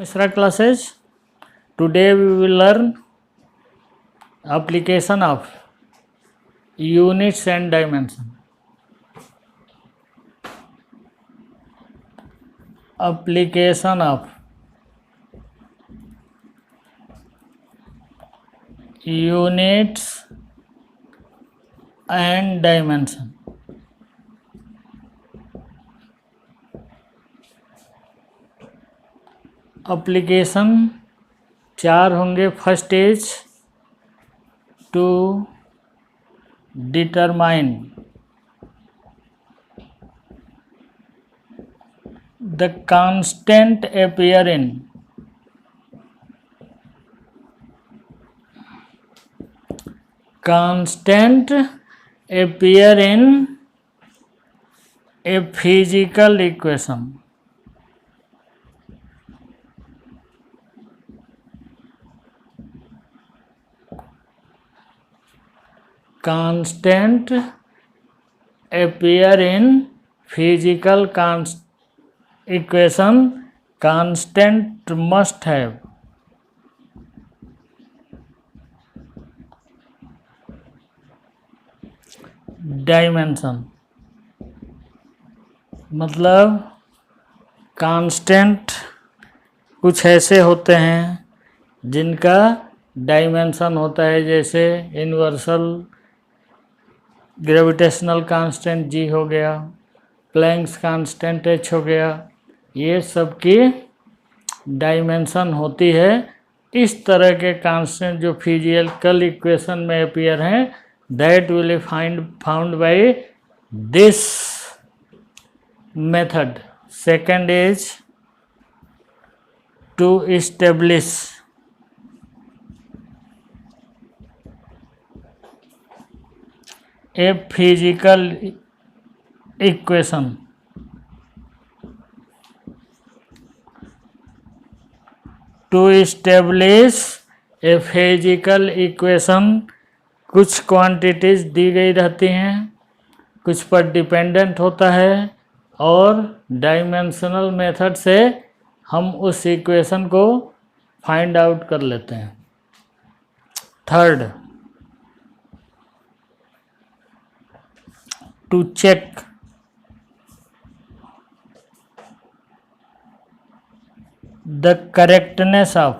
Misra classes. Today we will learn application of units and dimension. Application of units and dimension. Application 4 होंगे. First is to determine the constant appear in a physical equation. Constant appear in physical equation. Constant must have dimension. मतलब constant कुछ ऐसे होते हैं जिनका dimension होता है, जैसे यूनिवर्सल ग्रेविटेशनल कांस्टेंट जी हो गया, प्लैंक्स कांस्टेंट एच हो गया. ये सब की डायमेंशन होती है. इस तरह के कांस्टेंट जो फिजिकल इक्वेशन में अपीयर हैं, that will found by this method. Second is to establish a physical equation. To establish a physical equation, कुछ क्वांटिटीज दी गई रहती हैं, कुछ पर डिपेंडेंट होता है, और डायमेंशनल मेथड से हम उस इक्वेशन को फाइंड आउट कर लेते हैं. Third, to check the correctness of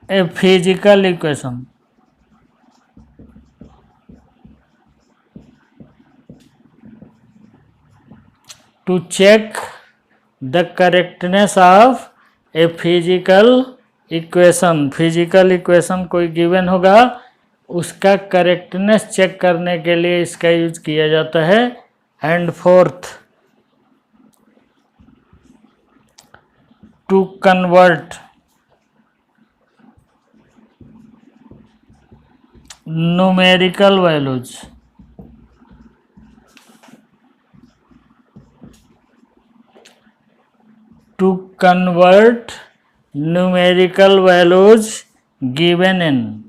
a physical equation. To check the correctness of a physical equation. Physical equation कोई गिवन होगा, उसका करेक्टनेस चेक करने के लिए इसका यूज किया जाता है. And fourth, to convert numerical values given in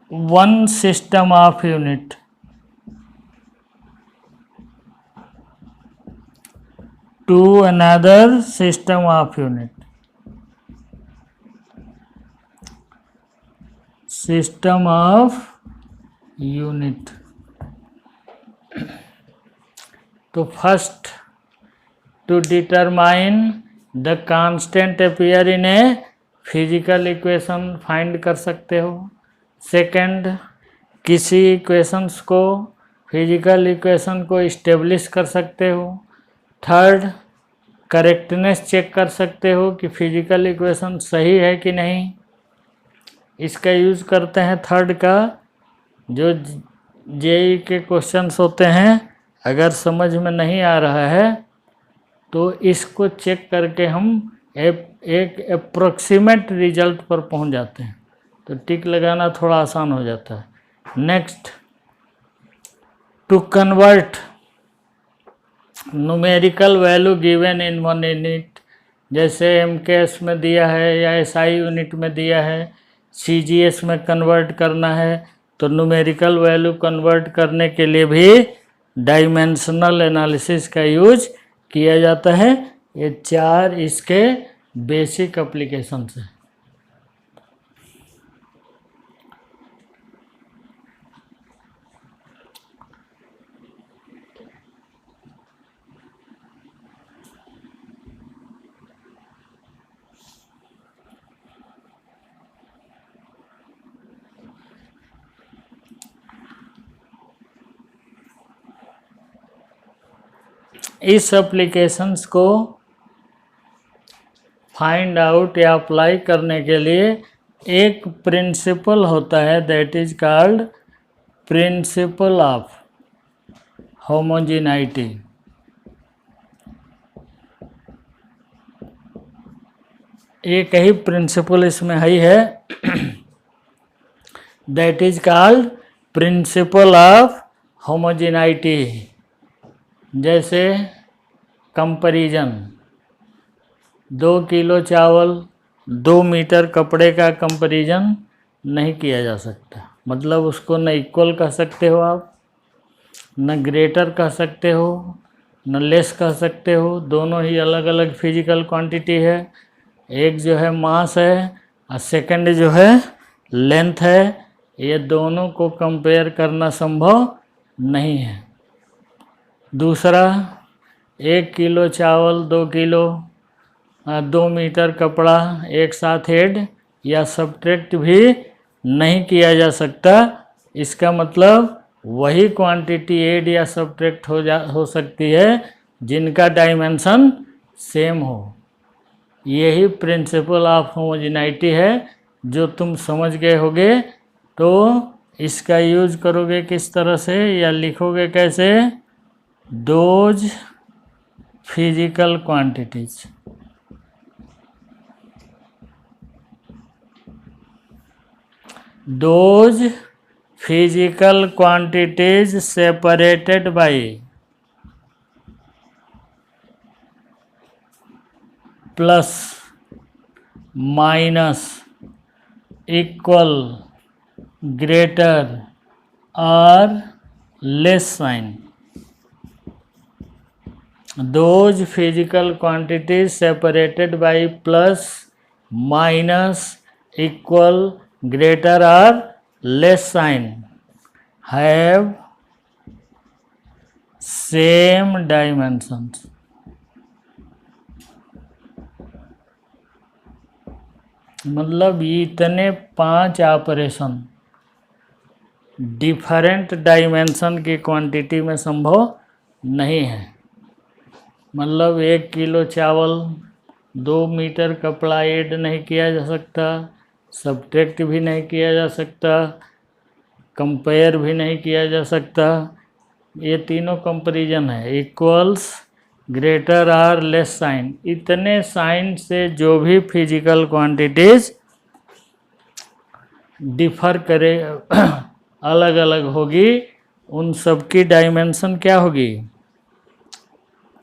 one system of unit to another system of unit. System of unit. तो first, to determine the constant appear in a physical equation find कर सकते हो. Second, किसी equations को, physical equation को establish कर सकते हो. थर्ड, करेक्टनेस चेक कर सकते हो कि फिजिकल इक्वेशन सही है कि नहीं. इसका यूज़ करते हैं. थर्ड का जो जेई के क्वेश्चंस होते हैं, अगर समझ में नहीं आ रहा है तो इसको चेक करके हम एक अप्रोक्सीमेट रिजल्ट पर पहुंच जाते हैं. तो टिक लगाना थोड़ा आसान हो जाता है. Next, to convert numerical value given in one unit. जैसे एमकेएस में दिया है या एसआई यूनिट में दिया है, सीजीएस में कन्वर्ट करना है, तो न्यूमेरिकल वैल्यू कन्वर्ट करने के लिए भी डायमेंशनल एनालिसिस का यूज किया जाता है। ये 4 इसके बेसिक एप्लीकेशंस हैं। इस एप्लीकेशंस को फाइंड आउट या अप्लाई करने के लिए एक प्रिंसिपल होता है, that is called principal of homogeneity. एक ही प्रिंसिपल इसमें ही है, that is called principal of homogeneity. जैसे कंपैरिजन, 2 किलो चावल 2 मीटर कपड़े का कंपैरिजन नहीं किया जा सकता। मतलब उसको न इक्वल कह सकते हो आप, न ग्रेटर कह सकते हो, न लेस कह सकते हो। दोनों ही अलग अलग फिजिकल क्वांटिटी है। एक जो है मास है और सेकंड जो है लेंथ है। ये दोनों को कंपेयर करना संभव नहीं है। दूसरा, 1 किलो चावल 2 किलो 2 मीटर कपड़ा एक साथ ऐड या सब्ट्रैक्ट भी नहीं किया जा सकता। इसका मतलब वही क्वांटिटी ऐड या सब्ट्रैक्ट हो सकती है जिनका डायमेंशन सेम हो। यही प्रिंसिपल ऑफ होमोजेनिटी है जो तुम समझ गए होगे। तो इसका यूज करोगे किस तरह से या लिखोगे कैसे? Those physical quantities, those physical quantities separated by plus minus equal greater और less sign. Those physical quantities separated by plus, minus, equal, greater or less sign have same dimensions. मतलब इतने 5 ऑपरेशन डिफरेंट डायमेंशन की quantity में संभव नहीं है। मतलब 1 kilo चावल 2 मीटर कपड़ा ऐड नहीं किया जा सकता, सब्ट्रैक्ट भी नहीं किया जा सकता, कंपेयर भी नहीं किया जा सकता। ये तीनों कंपैरिजन है, इक्वल्स, ग्रेटर और लेस साइन। इतने साइन से जो भी फिजिकल क्वांटिटीज डिफर करे अलग अलग होगी, उन सब की डायमेंशन क्या होगी?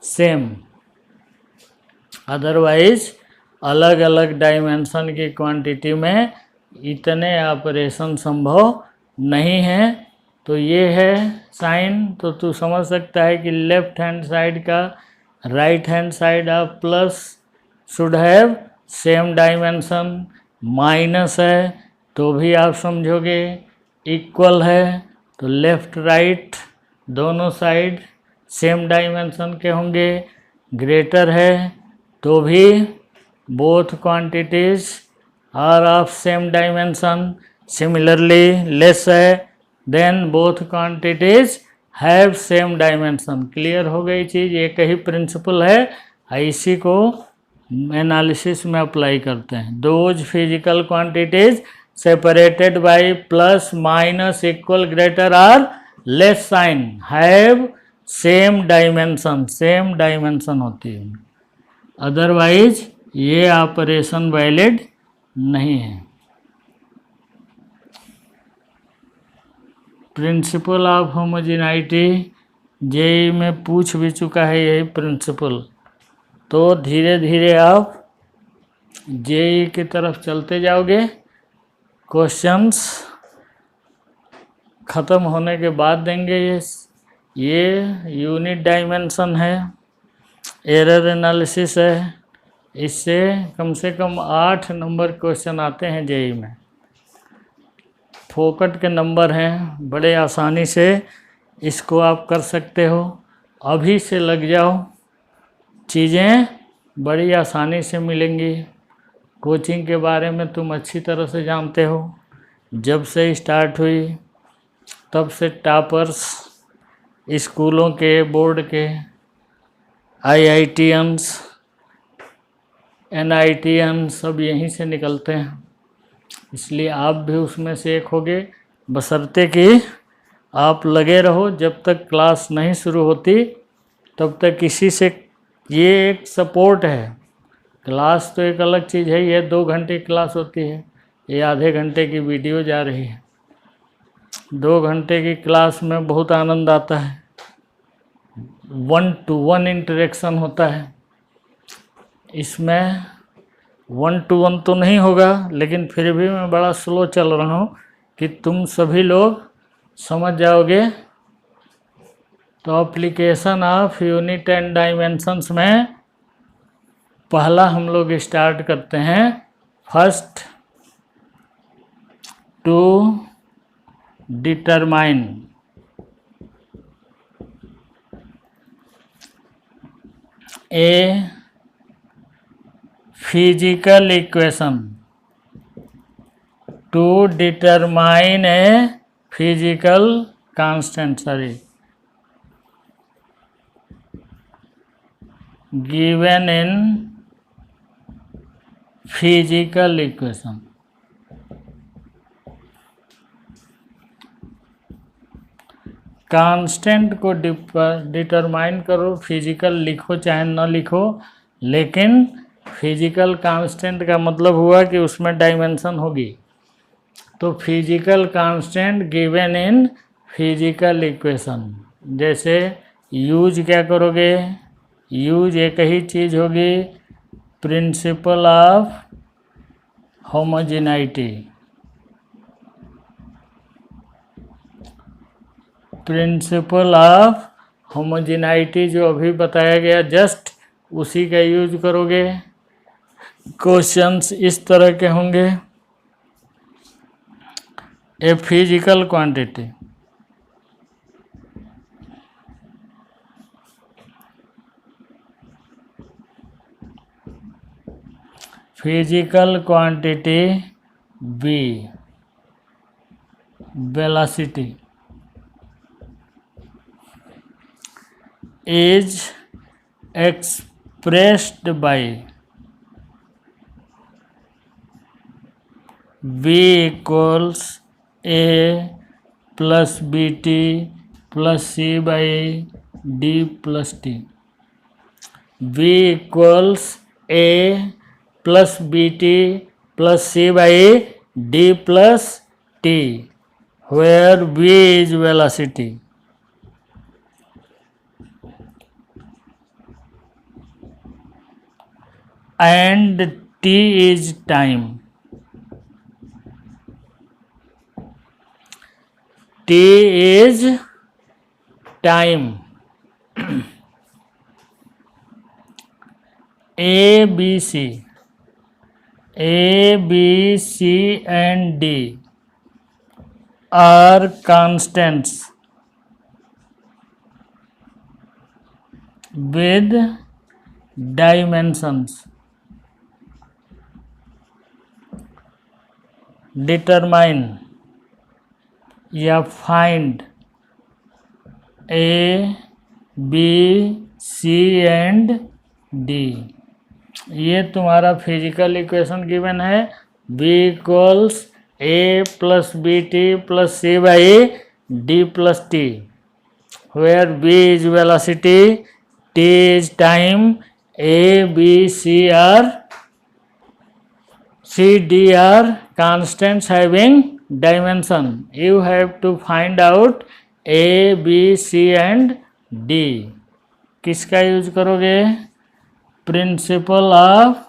सेम। अदरवाइज अलग अलग डायमेंशन की क्वांटिटी में इतने ऑपरेशन संभव नहीं है। तो ये है साइन। तो तू समझ सकता है कि लेफ्ट हैंड साइड का right hand side of plus should have same dimension. Minus है तो भी आप समझोगे इक्वल है, तो लेफ्ट राइट दोनों साइड सेम डायमेंशन के होंगे। ग्रेटर है तो भी both quantities are of same dimension. Similarly less है then both quantities have same dimension. Clear हो गई चीज़? एक ही प्रिंसिपल है, इसी को एनालिसिस में अप्लाई करते हैं। Those physical quantities separated by plus minus equal greater और less sign have same dimension. Same dimension होती है, अदरवाइज ये ऑपरेशन वैलिड नहीं है। प्रिंसिपल ऑफ होमोजेनिटी जेईई में पूछ भी चुका है यही प्रिंसिपल। तो धीरे धीरे आप जेईई की तरफ चलते जाओगे। क्वेश्चंस ख़त्म होने के बाद देंगे। ये यूनिट डायमेंशन है, एरर एनालिसिस है। इससे कम से कम 8 नंबर क्वेश्चन आते हैं जेईई में। फोकट के नंबर हैं, बड़े आसानी से इसको आप कर सकते हो। अभी से लग जाओ, चीज़ें बड़ी आसानी से मिलेंगी। कोचिंग के बारे में तुम अच्छी तरह से जानते हो, जब से स्टार्ट हुई तब से टॉपर्स स्कूलों के, बोर्ड के, IITians, NITians सब यहीं से निकलते हैं। इसलिए आप भी उसमें से एक होगे, बशर्ते कि आप लगे रहो। जब तक क्लास नहीं शुरू होती तब तक किसी से, ये एक सपोर्ट है। क्लास तो एक अलग चीज़ है, ये 2 घंटे क्लास होती है, ये आधे घंटे की वीडियो जा रही है। 2 घंटे की क्लास में बहुत आनंद आता है, 1-to-1 इंटरेक्शन होता है। इसमें 1-to-1 तो नहीं होगा, लेकिन फिर भी मैं बड़ा स्लो चल रहा हूँ कि तुम सभी लोग समझ जाओगे। तो application of unit and dimensions में पहला हम लोग स्टार्ट करते हैं, first to determine a physical equation, to determine a physical constant, given in physical equation. Constant को डिटरमाइन करो, फिजिकल लिखो चाहे न लिखो, लेकिन फिजिकल कांस्टेंट का मतलब हुआ कि उसमें डायमेंशन होगी। तो physical constant given in physical equation. जैसे यूज क्या करोगे, यूज एक ही चीज़ होगी, principal of homogeneity. Principal of homogeneity जो अभी बताया गया जस्ट, उसी का यूज करोगे। क्वेश्चंस इस तरह के होंगे, a physical quantity, physical quantity B, velocity is expressed by V equals A plus BT plus C by D plus T. V equals A plus BT plus C by D plus T, where V is velocity and T is time. T is time. A, B, C and D are constants with dimensions. Determine या find A, B, C and D। ये तुम्हारा physical equation given है, B equals A plus BT plus C by D plus T, where B is velocity, T is time, A, B, C D are constants having dimension. You have to find out A, B, C and D. किसका use करोगे, principal of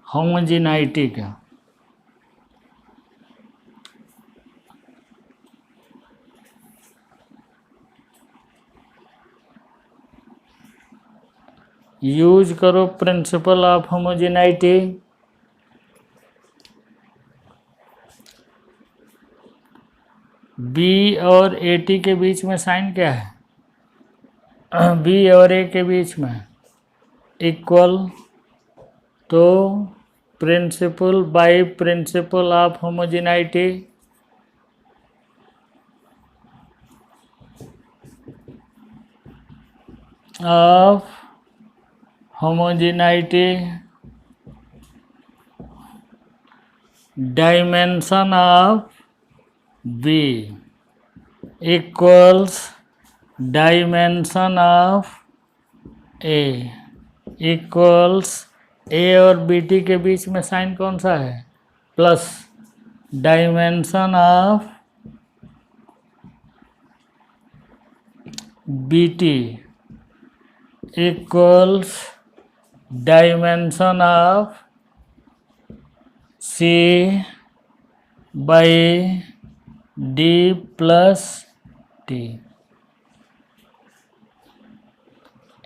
homogeneity का। Use करो principal of homogeneity. B और A T के बीच में sign क्या है? बी और ए के बीच में इक्वल, तो principle by principle of homogeneity of homogeneity dimension of B equals dimension of A equals A और बी टी के बीच में साइन कौन सा है? Plus dimension of B T equals dimension of C by D plus T.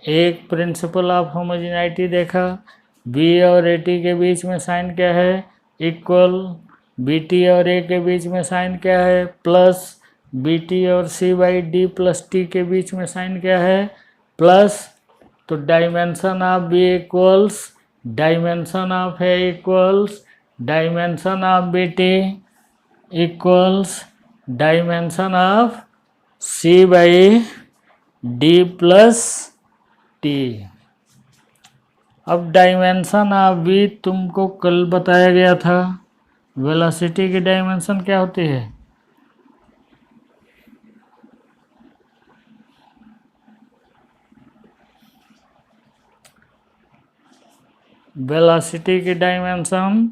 एक principle of homogeneity देखा, B और ए टी के बीच में साइन क्या है? इक्वल, बी टी और ए के बीच में साइन क्या है? प्लस, बी टी और C by D plus T के बीच में साइन क्या है? प्लस। तो dimension of B equals dimension of A equals dimension of B T equals dimension of C by D plus T. अब डायमेंशन ऑफ बी तुमको कल बताया गया था, वेलोसिटी की डायमेंशन क्या होती है? वेलोसिटी की dimension,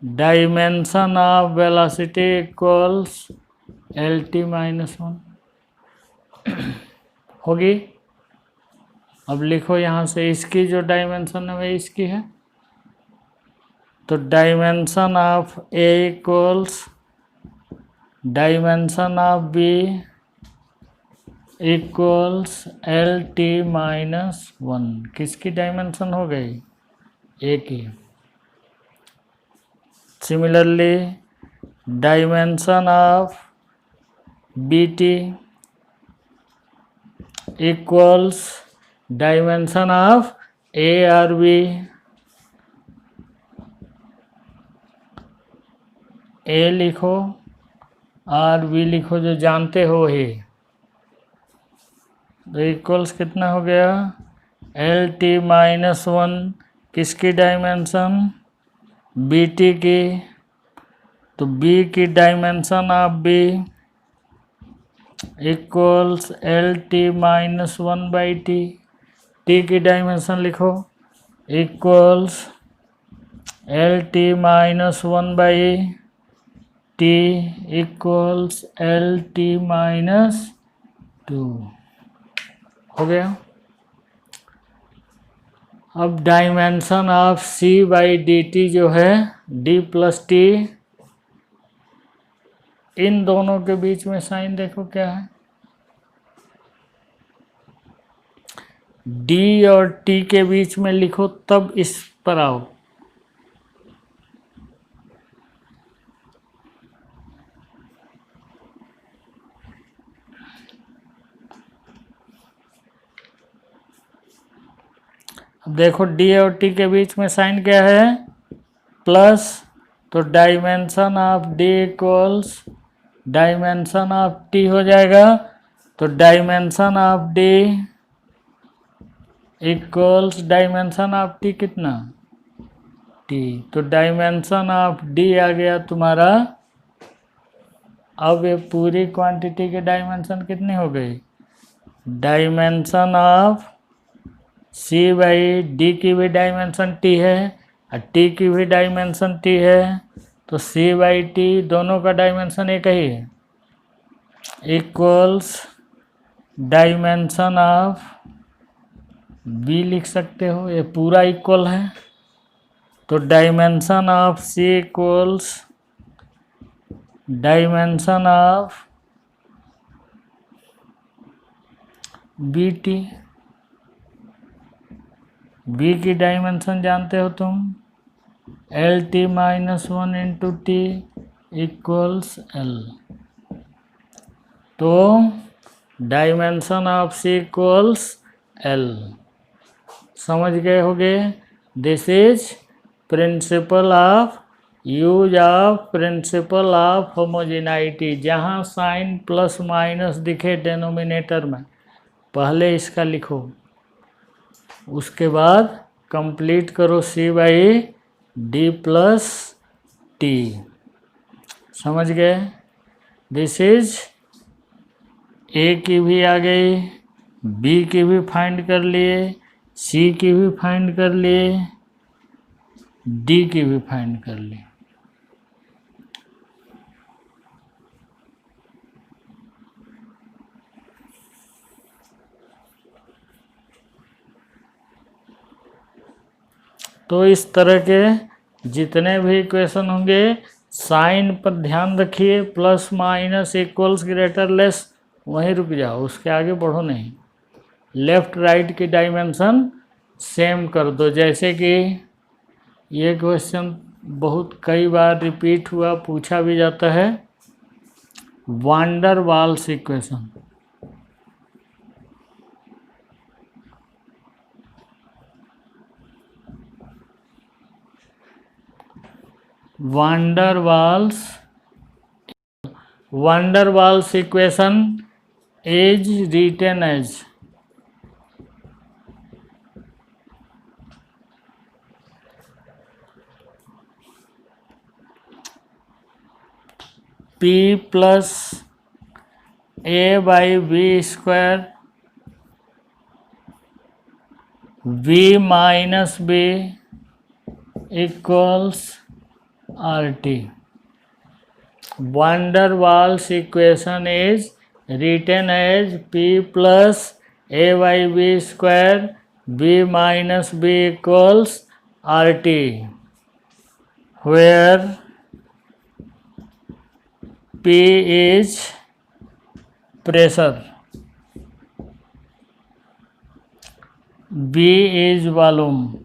dimension of velocity equals L T minus 1 होगी। अब लिखो यहाँ से, इसकी जो डायमेंशन है वही इसकी है, तो dimension of A equals dimension of B equals L T minus 1। किसकी डायमेंशन हो गई? ए की। Similarly dimension of B T equals dimension of A R B. A लिखो, आर बी लिखो, जो जानते हो वही। तो इक्वल्स कितना हो गया? एल टी माइनस 1 किसकी डायमेंशन? बी टी की। तो बी की dimension of B equals L T minus 1 by T. T की डायमेंशन लिखो, equals L T minus 1 by T equals L T minus 2। हो गया। अब dimension of C by D T जो है डी प्लस टी, इन दोनों के बीच में साइन देखो क्या है? डी और टी के बीच में लिखो, तब इस पर आओ। अब देखो डी और टी के बीच में साइन क्या है? प्लस, तो dimension of D equals dimension of T हो जाएगा। तो dimension of D equals dimension of T कितना? टी। तो डायमेंशन ऑफ डी आ गया तुम्हारा। अब ये पूरी क्वांटिटी के डायमेंशन कितनी हो गई? Dimension of C by D की भी डायमेंशन टी है और टी की भी डायमेंशन टी है, तो सी बाई टी दोनों का डायमेंशन एक ही है, इक्वल्स डायमेंशन ऑफ बी लिख सकते हो, ये पूरा इक्वल है। तो dimension of C equals dimension of B T. B की डायमेंशन जानते हो तुम, L T minus one into T equals L. तो dimension of C equals L. समझ गए होगे? This is principle of use of principle of homogeneity. जहाँ sign plus minus दिखे डेनोमिनेटर में, पहले इसका लिखो, उसके बाद कंप्लीट करो C by D plus T. समझ गए? दिस इज ए की भी आ गई, बी की भी फाइंड कर लिए, सी की भी फाइंड कर लिए, डी की भी फाइंड कर ली। तो इस तरह के जितने भी इक्वेशन होंगे, साइन पर ध्यान रखिए, plus minus equals greater less, वहीं रुक जाओ, उसके आगे बढ़ो नहीं। लेफ्ट राइट की डायमेंशन सेम कर दो। जैसे कि ये क्वेश्चन बहुत कई बार रिपीट हुआ, पूछा भी जाता है, वान der Waals equation. Van der Waals equation is written as P plus A by B square V minus B equals RT. Van der Waals equation is written as P plus A by B square B minus B equals RT, where P is pressure, B is volume,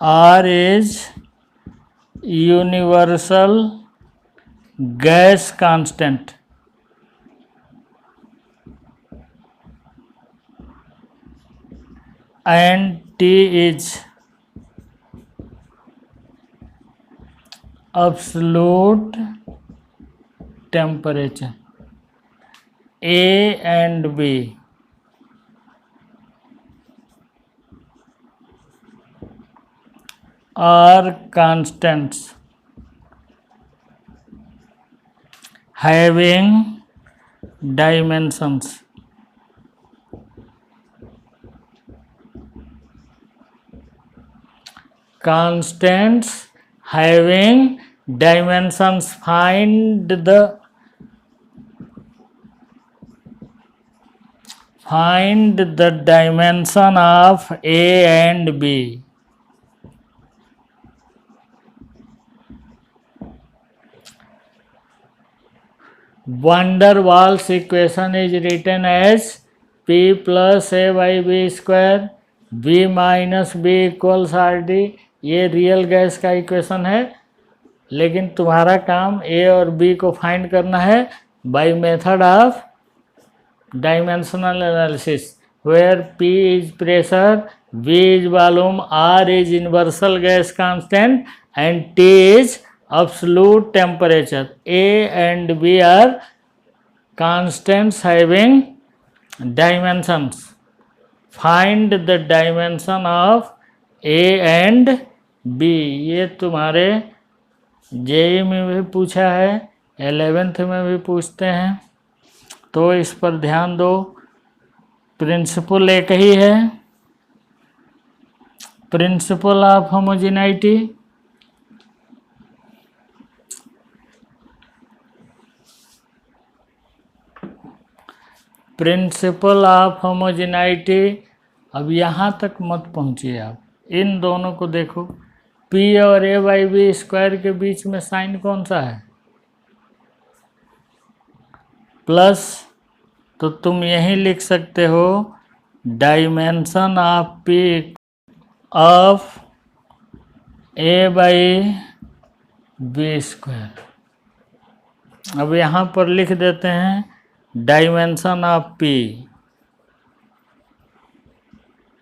R is universal gas constant, and T is absolute temperature. A and B are constants having dimensions. Constants having dimensions. Find the dimension of A and B. Van der Waals equation is written as P plus A by B square B minus B equals RT. ये real gas का equation है, लेकिन तुम्हारा काम ए और B को find करना है by method of dimensional analysis, where P is pressure, B is volume, R is universal gas constant and T is absolute temperature. A and B are constants having dimensions. Find the dimension of A and B. ये तुम्हारे JEE में भी पूछा है, 11th में भी पूछते हैं, तो इस पर ध्यान दो। प्रिंसिपल एक ही है, principal of homogeneity. Principal of homogeneity. अब यहाँ तक मत पहुँचिए आप, इन दोनों को देखो, P और A बाई बी स्क्वायर के बीच में साइन कौन सा है? प्लस। तो तुम यही लिख सकते हो dimension of P of A by B square. अब यहाँ पर लिख देते हैं डायमेंशन ऑफ पी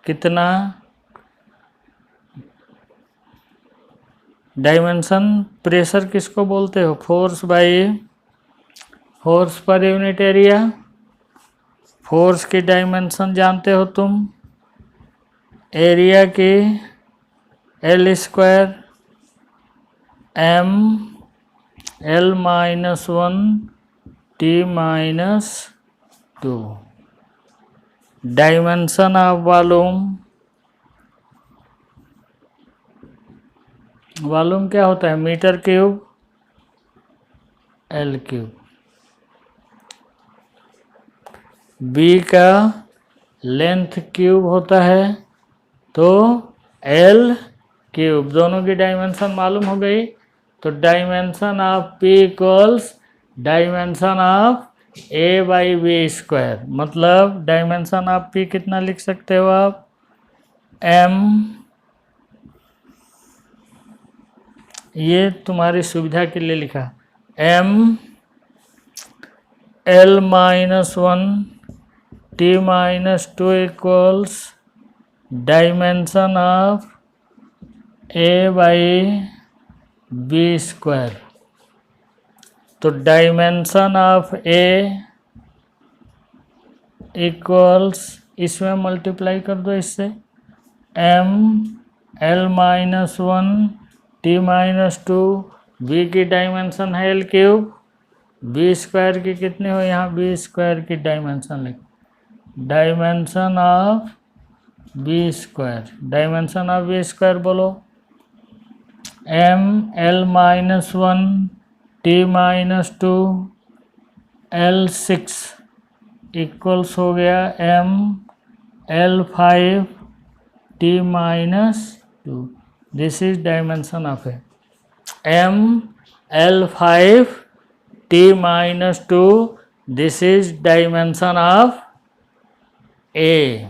कितना, डायमेंशन प्रेशर किसको बोलते हो, फोर्स बाई फोर्स पर यूनिट एरिया। फोर्स की डायमेंशन जानते हो तुम, एरिया की L square M L minus 1 T minus 2। Dimension of volume क्या होता है, metre cube L cube. B का लेंथ क्यूब होता है तो एल क्यूब। दोनों की डायमेंशन मालूम हो गई। तो dimension of P equals dimension of A by B square. मतलब डायमेंशन ऑफ पी कितना लिख सकते हो आप, एम, ये तुम्हारी सुविधा के लिए लिखा, M L minus 1 T minus 2 equals dimension of A by B square. तो डायमेंशन ऑफ ए इक्वल्स, इसमें मल्टीप्लाई कर दो इससे, M L minus 1 T minus 2। B की डायमेंशन है एल क्यूब, बी स्क्वायर की कितनी हो, यहाँ बी स्क्वायर की डायमेंशन लिख, dimension of B square. Dimension of B square बोलो, M L minus 1 T minus 2 L 6 equals हो गया M L 5 T minus 2। This is dimension of A, M L 5 T minus 2, this is dimension of A.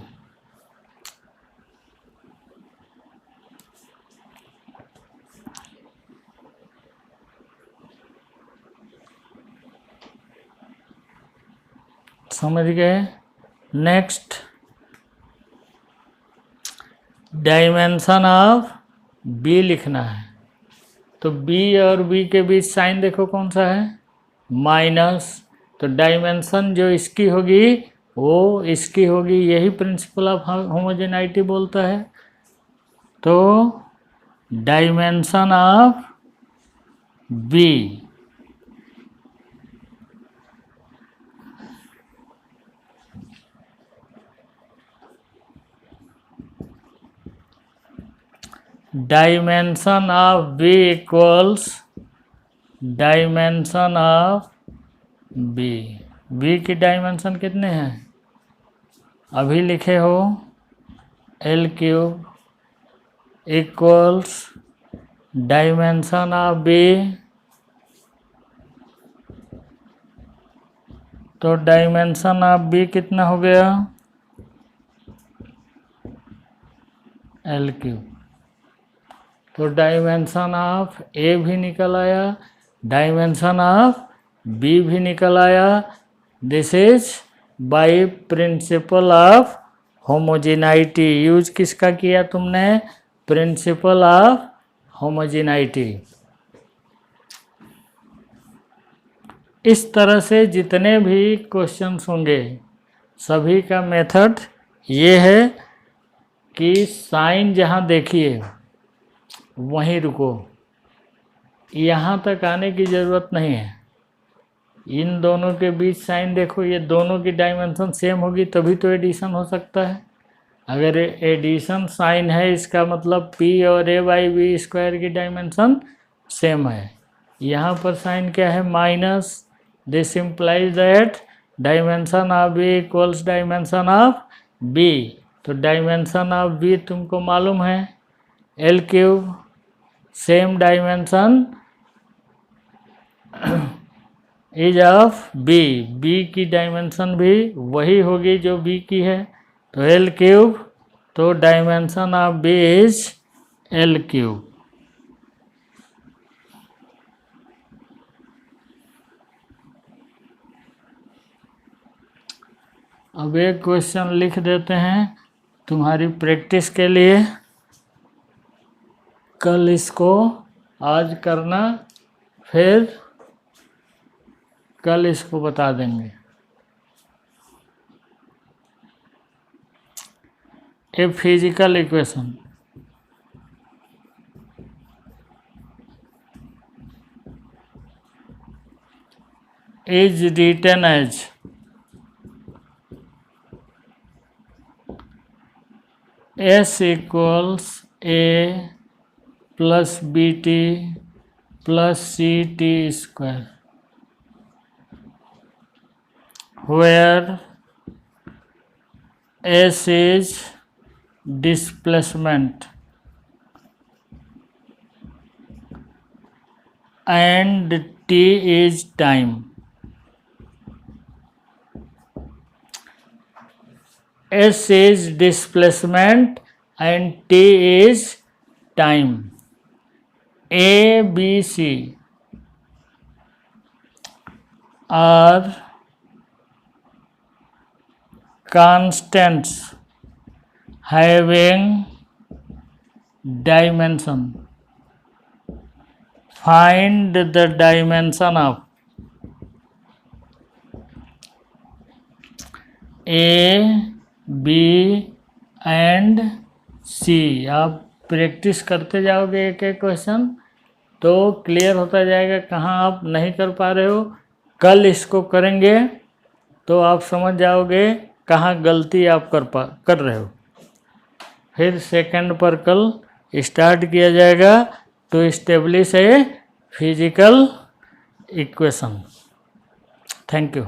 समझ गए। Next dimension of B लिखना है। तो B और B के बीच sign देखो कौन सा है, माइनस। तो डायमेंशन जो इसकी होगी वो इसकी होगी, यही प्रिंसिपल ऑफ होमोजेनाइटी बोलता है। तो dimension of B dimension of B equals dimension of B. B की डायमेंशन कितने हैं, अभी लिखे हो, L cube equals dimension of B. तो डायमेंशन ऑफ बी कितना हो गया, एल क्यूब। तो डायमेंशन ऑफ ए भी निकल आया, डायमेंशन ऑफ बी भी निकल आया। This is by principle of homogeneity. Use किसका किया तुमने, प्रिंसिपल ऑफ होमोजेनाइटी। इस तरह से जितने भी क्वेश्चंस होंगे सभी का मेथड ये है कि साइन जहाँ देखिए वहीं रुको, यहाँ तक आने की ज़रूरत नहीं है। इन दोनों के बीच साइन देखो, ये दोनों की डायमेंशन सेम होगी तभी तो एडिशन हो सकता है। अगर एडिशन साइन है इसका मतलब P और A बाई बी स्क्वायर की डायमेंशन सेम है। यहाँ पर साइन क्या है, minus. This implies that dimension of B equals dimension of B। तो डायमेंशन ऑफ B तुमको मालूम है, L cube, same dimension is of B, B की डायमेंशन भी वही होगी जो बी की है, तो एल क्यूब, तो dimension of B is L cube. अब एक क्वेश्चन लिख देते हैं तुम्हारी प्रैक्टिस के लिए, कल इसको आज करना, फिर कल इसको बता देंगे। A physical equation is written as S equals A plus BT plus CT square, where S is displacement and T is time. S is displacement and T is time. A, B, C are constants having dimension. Find the dimension of A, B and C। आप practice करते जाओगे एक एक question तो clear होता जाएगा कहाँ आप नहीं कर पा रहे हो। कल इसको करेंगे तो आप समझ जाओगे कहाँ गलती आप कर रहे हो। फिर सेकंड पर कल स्टार्ट किया जाएगा to establish a physical equation. Thank you.